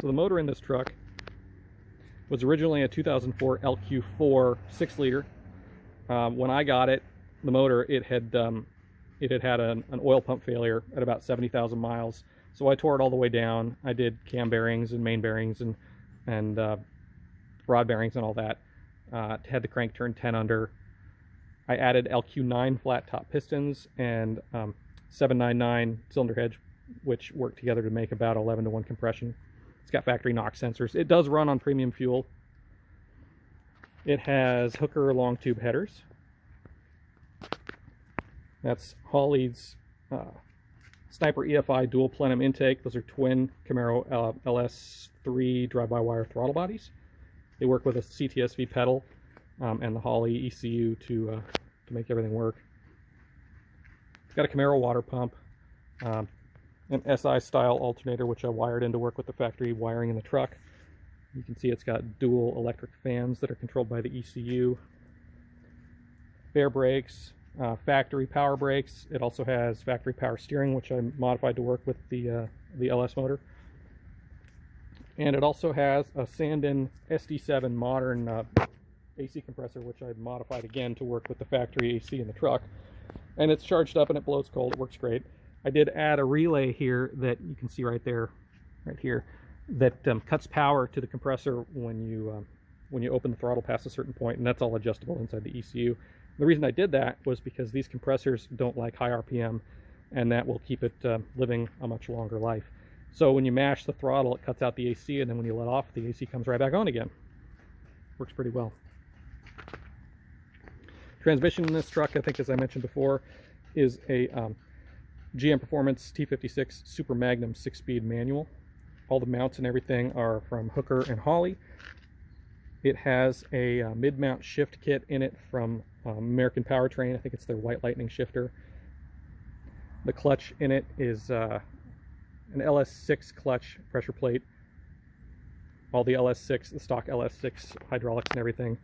So the motor in this truck was originally a 2004 LQ4 6-liter. When I got it, the motor, it had had an oil pump failure at about 70,000 miles. So I tore it all the way down. I did cam bearings and main bearings and rod bearings and all that. Had the crank turn 10 under. I added LQ9 flat top pistons and 799 cylinder heads, which work together to make about 11-to-1 compression. It's got factory NOx sensors. It does run on premium fuel. It has Hooker long tube headers. That's Holley's Sniper EFI dual plenum intake. Those are twin Camaro LS3 drive-by-wire throttle bodies. They work with a CTSV pedal and the Holley ECU to make everything work. It's got a Camaro water pump, an SI-style alternator, which I wired in to work with the factory wiring in the truck. You can see it's got dual electric fans that are controlled by the ECU. Bare brakes, factory power brakes. It also has factory power steering, which I modified to work with the LS motor. And it also has a Sandin SD7 modern AC compressor, which I modified again to work with the factory AC in the truck. And it's charged up and it blows cold. It works great. I did add a relay here that you can see right there, right here, that cuts power to the compressor when you open the throttle past a certain point, and that's all adjustable inside the ECU. The reason I did that was because these compressors don't like high RPM, and that will keep it living a much longer life. So when you mash the throttle, it cuts out the AC, and then when you let off, the AC comes right back on again. Works pretty well. Transmission in this truck, I think, as I mentioned before, is a GM Performance T56 Super Magnum 6-speed manual. All the mounts and everything are from Hooker and Holley. It has a mid-mount shift kit in it from American Powertrain. I think it's their White Lightning shifter. The clutch in it is an LS6 clutch pressure plate. All the LS6, the stock LS6 hydraulics and everything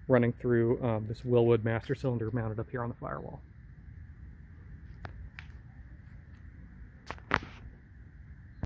running through this Wilwood master cylinder mounted up here on the firewall.